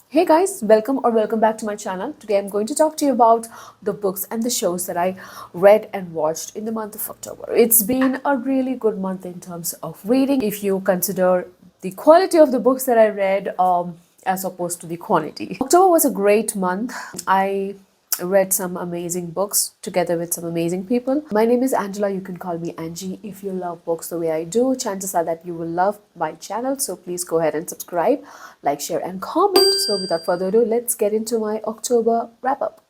Hey guys, welcome back to my channel. Today I'm going to talk to you about the books and the shows that I read and watched in the month of October. It's been a really good month in terms of reading if you consider the quality of the books that I read as opposed to the quantity. October was a great month. I read some amazing books together with some amazing people. My name is Angela. You can call me Angie. If you love books the way I do, chances are that you will love my channel. So please go ahead and subscribe, like, share, and comment. So without further ado, let's get into my October wrap up.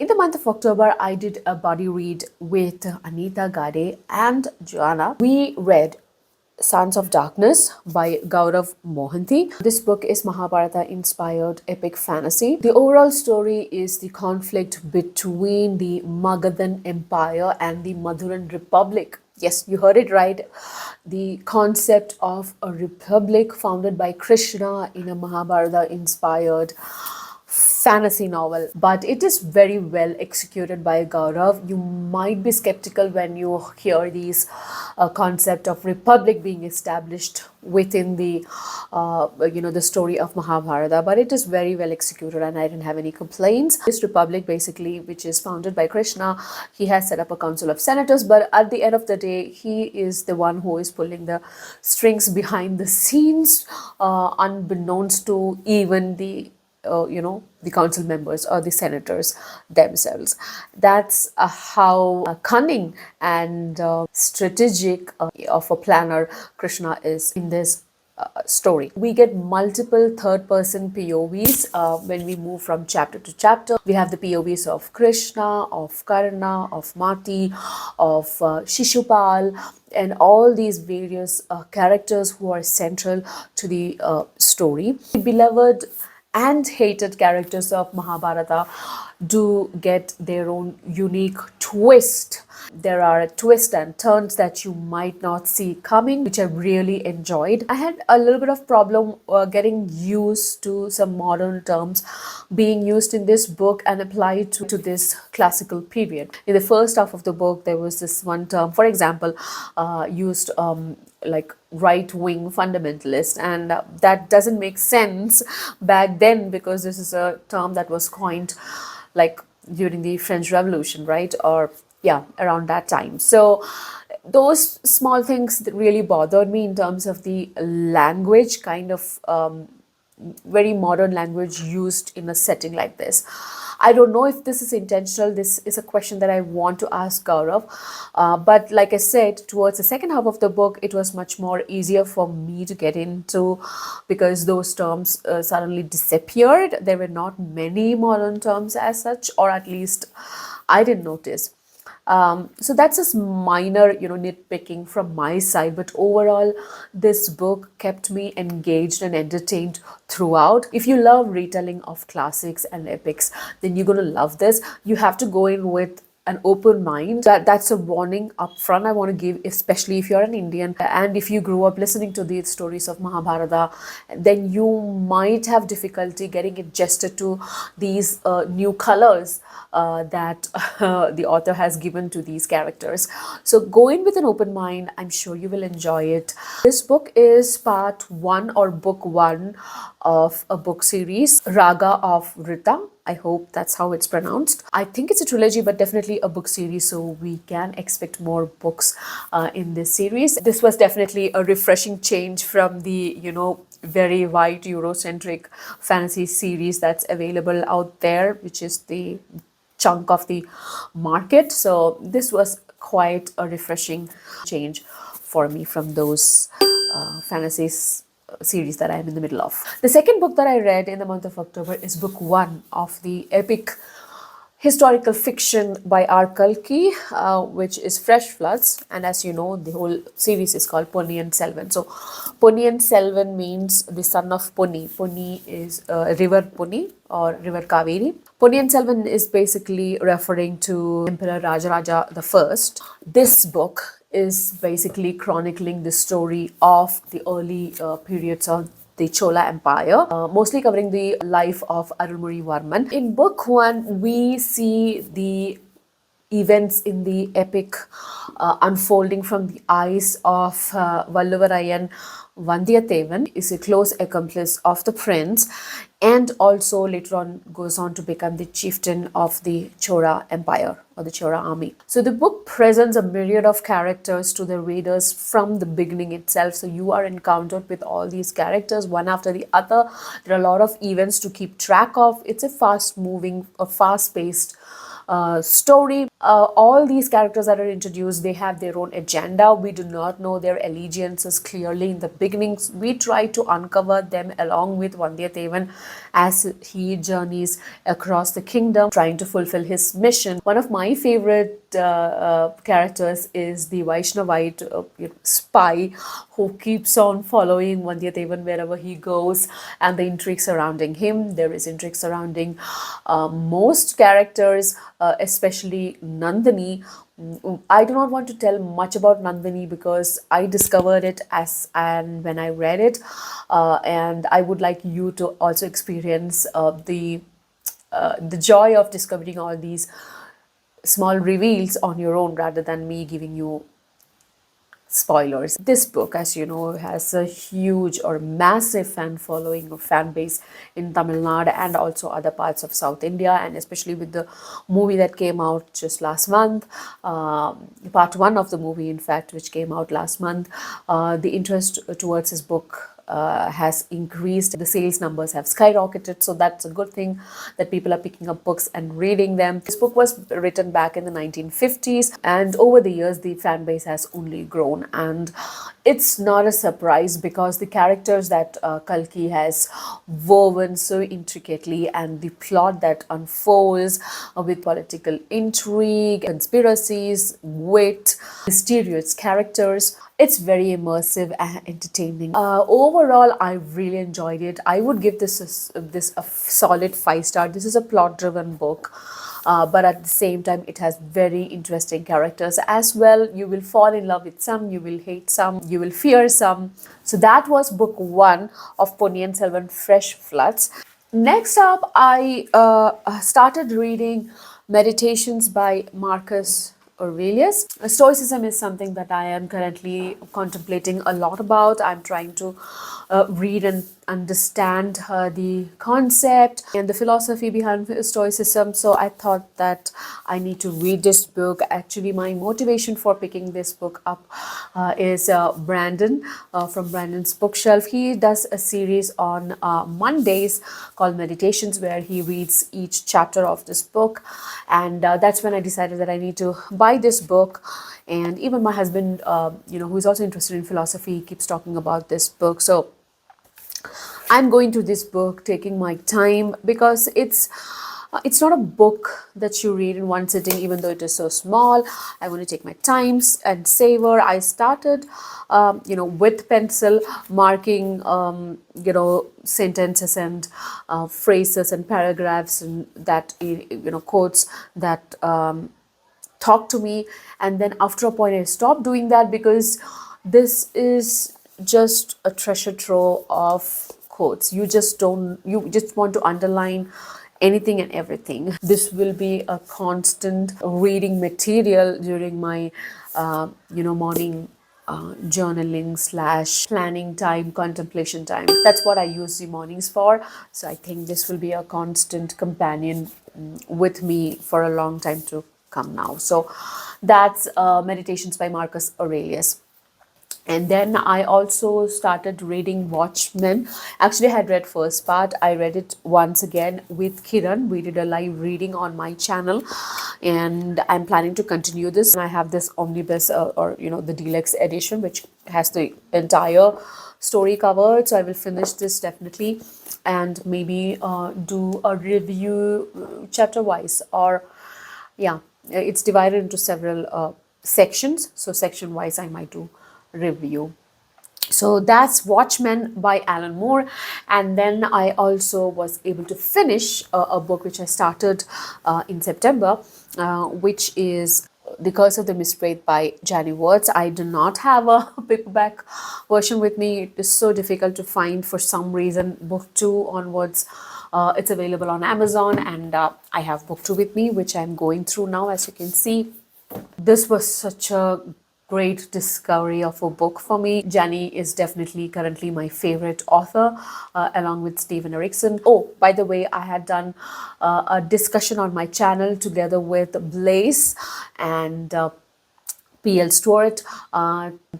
In the month of October, I did a body read with Anita Gade and Joanna. We read Sons of Darkness by Gourav Mohanty. This book is Mahabharata inspired epic fantasy. The overall story is the conflict between the Magadhan Empire and the Madhuran Republic. Yes, you heard it right. The concept of a republic founded by Krishna in a Mahabharata inspired fantasy novel, but it is very well executed by Gaurav. You might be skeptical when you hear these concept of republic being established within the the story of Mahabharata, but it is very well executed and I didn't have any complaints. This republic basically, which is founded by Krishna, he has set up a council of senators, but at the end of the day, he is the one who is pulling the strings behind the scenes, unbeknownst to even the council members or the senators themselves. That's how cunning and strategic of a planner Krishna is in this story. We get multiple third person POVs when we move from chapter to chapter. We have the POVs of Krishna, of Karna, of Mati, of Shishupal, and all these various characters who are central to the story. The beloved and hated characters of Mahabharata do get their own unique twist. There are twists and turns that you might not see coming, which I really enjoyed. I had a little bit of problem getting used to some modern terms being used in this book and applied to this classical period. In the first half of the book, there was this one term, for example, used like right-wing fundamentalist, and that doesn't make sense back then because this is a term that was coined like during the French Revolution, right? Or yeah, around that time. So those small things that really bothered me in terms of the language, kind of very modern language used in a setting like this. I don't know if this is intentional. This is a question that I want to ask Gaurav. But like I said, towards the second half of the book, it was much more easier for me to get into because those terms suddenly disappeared. There were not many modern terms as such, or at least I didn't notice. So that's just minor, nitpicking from my side. But overall, this book kept me engaged and entertained throughout. If you love retelling of classics and epics, then you're going to love this. You have to go in with an open mind. That's a warning up front I want to give, especially if you're an Indian and if you grew up listening to the stories of Mahabharata, then you might have difficulty getting adjusted to these new colors that the author has given to these characters. So go in with an open mind. I'm sure you will enjoy it. This book is part one or book one of a book series, Raga of Rita. I hope that's how it's pronounced. I think it's a trilogy, but definitely a book series, so we can expect more books in this series. This was definitely a refreshing change from the, very white Eurocentric fantasy series that's available out there, which is the chunk of the market. So this was quite a refreshing change for me from those fantasies series that I'm in the middle of. The second book that I read in the month of October is book one of the epic historical fiction by R. Kalki, which is Fresh Floods. And as you know, the whole series is called Ponniyin Selvan. So Ponniyin Selvan means the son of Ponni. Ponni is river Ponni or river Kaveri. Ponniyin Selvan is basically referring to Emperor Rajaraja I. This book is basically chronicling the story of the early periods of the Chola Empire, mostly covering the life of Arulmozhi Varman. In book one, we see the events in the epic unfolding from the eyes of Valluvarayan Vandiyathevan is a close accomplice of the prince, and also later on goes on to become the chieftain of the Chora Empire or the Chora army. So the book presents a myriad of characters to the readers from the beginning itself. So you are encountered with all these characters one after the other. There are a lot of events to keep track of. It's a fast moving or fast paced story. All these characters that are introduced, they have their own agenda. We do not know their allegiances clearly in the beginnings. We try to uncover them along with Vandiyathevan as he journeys across the kingdom, trying to fulfill his mission. One of my favorite characters is the Vaishnavite spy who keeps on following Vandiyathevan wherever he goes, and the intrigue surrounding him. There is intrigue surrounding most characters, especially Nandini. I do not want to tell much about Nandini because I discovered it as and when I read it, and I would like you to also experience the joy of discovering all these small reveals on your own rather than me giving you spoilers. This book, as you know, has a huge or massive fan following or fan base in Tamil Nadu and also other parts of South India, and especially with the movie that came out just last month, part one of the movie, in fact, which came out last month. The interest towards this book has increased. The sales numbers have skyrocketed, so that's a good thing that people are picking up books and reading them. This book was written back in the 1950s, and over the years the fan base has only grown, and it's not a surprise because the characters that Kalki has woven so intricately, and the plot that unfolds with political intrigue, conspiracies, wit, mysterious characters, it's very immersive and entertaining. Overall, I really enjoyed it. I would give this a solid 5 star. This is a plot-driven book, but at the same time, it has very interesting characters as well. You will fall in love with some, you will hate some, you will fear some. So that was book 1 of Ponniyin Selvan, Fresh Floods. Next up, I started reading Meditations by Marcus Aurelius. Stoicism is something that I am currently contemplating a lot about. I'm trying to read and understand the concept and the philosophy behind Stoicism. So I thought that I need to read this book. Actually, my motivation for picking this book up is Brandon from Brandon's Bookshelf. He does a series on Mondays called Meditations, where he reads each chapter of this book, and that's when I decided that I need to buy this book. And even my husband, who is also interested in philosophy, keeps talking about this book. So I'm going through this book, taking my time, because it's not a book that you read in one sitting, even though it is so small. I want to take my time and savor. I started, with pencil, marking, sentences and phrases and paragraphs and that, quotes that talk to me. And then after a point, I stopped doing that because this is just a treasure trove of quotes. You just want to underline anything and everything. This will be a constant reading material during my morning journaling / planning time, contemplation time. That's what I use the mornings for. So I think this will be a constant companion with me for a long time to come now. So that's Meditations by Marcus Aurelius. And then I also started reading Watchmen. Actually, I had read first part. I read it once again with Kiran. We did a live reading on my channel, and I'm planning to continue this. I have this omnibus the deluxe edition, which has the entire story covered. So I will finish this definitely, and maybe do a review chapter wise, or it's divided into several sections. So section wise, I might do review. So that's Watchmen by Alan Moore. And then I also was able to finish a book which I started in September, which is The Curse of the Mistwraith by Janny Wurts. I do not have a paperback version with me. It is so difficult to find for some reason. Book 2 onwards It's available on Amazon, and I have book 2 with me, which I'm going through now, as you can see. This was such a great discovery of a book for me. Janny is definitely currently my favorite author, along with Stephen Erickson. Oh, by the way, I had done a discussion on my channel together with Blaze and P.L. Stewart,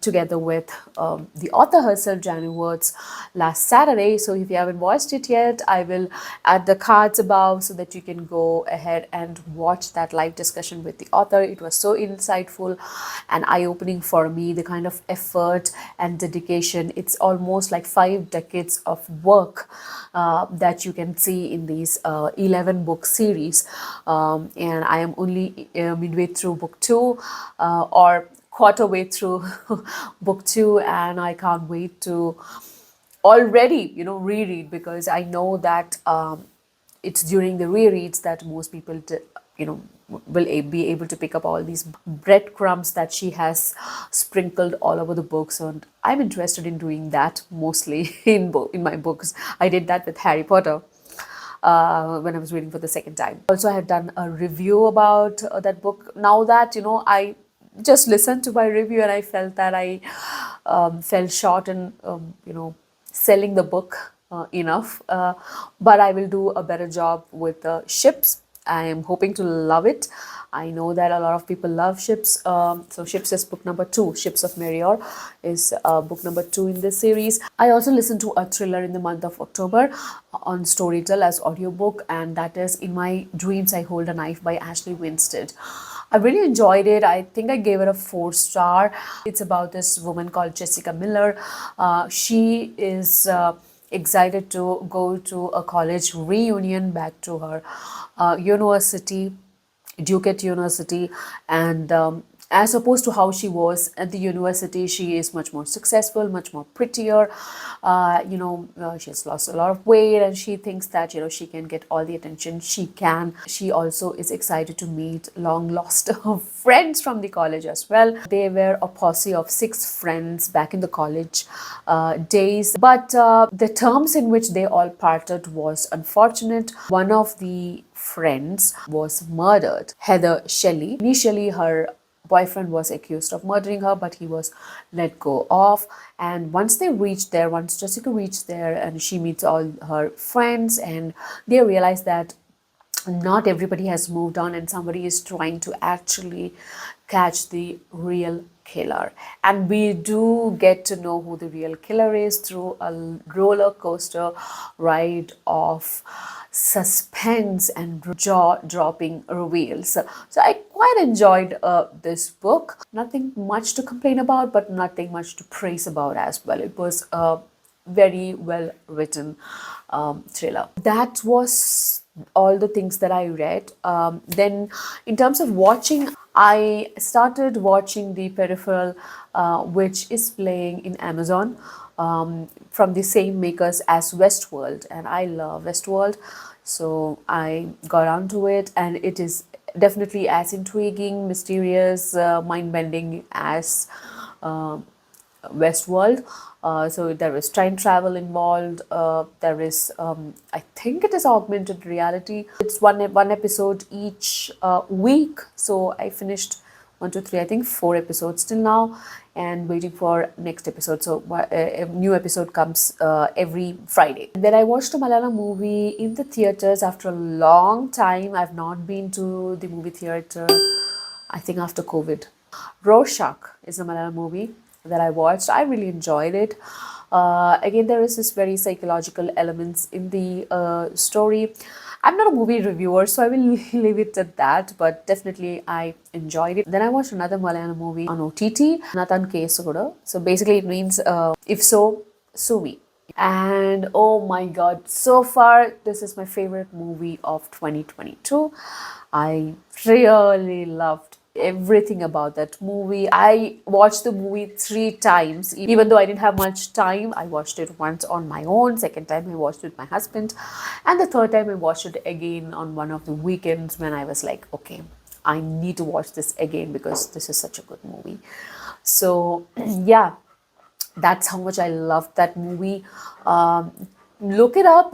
together with the author herself, Janny Wurts, last Saturday. So if you haven't watched it yet, I will add the cards above so that you can go ahead and watch that live discussion with the author. It was so insightful and eye-opening for me, the kind of effort and dedication. It's almost like 5 decades of work that you can see in these 11 book series. And I am only midway through book 2, or quarter way through book 2, and I can't wait to already reread, because I know that it's during the rereads that most people will be able to pick up all these breadcrumbs that she has sprinkled all over the books, and I'm interested in doing that mostly in my books. I did that with Harry Potter when I was reading for the second time. Also, I have done a review about that book. Now that I just listened to my review, and I felt that I fell short in selling the book enough, but I will do a better job with ships. I am hoping to love it. I know that a lot of people love ships. So ships is book number 2. Ships of Merior is book number 2 in this series. I also listened to a thriller in the month of October on Storytel as audiobook, and that is In My Dreams I Hold a Knife by Ashley Winstead. I really enjoyed it. I think I gave it a 4-star. It's about this woman called Jessica Miller. She is excited to go to a college reunion back to her university, Duquette University, and as opposed to how she was at the university, she is much more successful, much more prettier. She has lost a lot of weight, and she thinks that she can get all the attention she can. She also is excited to meet long lost friends from the college as well. They were a posse of 6 friends back in the college days, but the terms in which they all parted was unfortunate. One of the friends was murdered, Heather Shelley. Initially, her boyfriend was accused of murdering her, but he was let go of. And once Jessica reached there, and she meets all her friends, and they realize that not everybody has moved on, and somebody is trying to actually catch the real killer. And we do get to know who the real killer is through a roller coaster ride of suspense and jaw-dropping reveals. So I quite enjoyed this book. Nothing much to complain about, but nothing much to praise about as well. It was a very well written thriller. That was all the things that I read. Then in terms of watching, I started watching The Peripheral, which is playing in Amazon, from the same makers as Westworld, and I love Westworld, so I got onto it, and it is definitely as intriguing, mysterious, mind-bending as Westworld. So there is time travel involved. There is, I think it is augmented reality. It's one episode each week. So I finished 1, 2, 3, I think 4 episodes till now, and waiting for next episode. So a new episode comes every Friday. Then I watched a Malayalam movie in the theaters after a long time. I've not been to the movie theater, I think after COVID. Rorschach is a Malayalam movie that I watched. I really enjoyed it. Again, there is this very psychological elements in the story. I'm not a movie reviewer, so I will leave it at that, but definitely I enjoyed it. Then I watched another Malayalam movie on OTT, Nathan Kesugoda. So basically it means, if so, sue me. And oh my god, so far this is my favorite movie of 2022. I really loved everything about that movie. I watched the movie 3 times, even though I didn't have much time. I watched it once on my own, second time I watched it with my husband, and the third time I watched it again on one of the weekends when I was like, okay, I need to watch this again because this is such a good movie. So yeah, that's how much I loved that movie. look it up.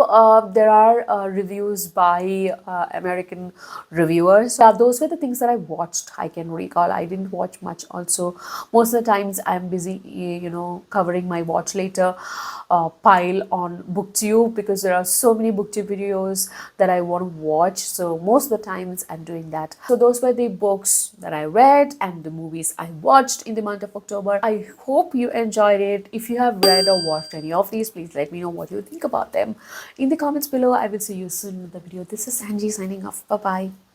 There are reviews by American reviewers. Those were the things that I watched. I can recall. I didn't watch much also. Most of the times I'm busy, covering my watch later pile on BookTube, because there are so many BookTube videos that I want to watch. So most of the times I'm doing that. So those were the books that I read and the movies I watched in the month of October. I hope you enjoyed it. If you have read or watched any of these, please let me know what you think about them in the comments below. I will see you soon with the video. This is Angie signing off. Bye bye.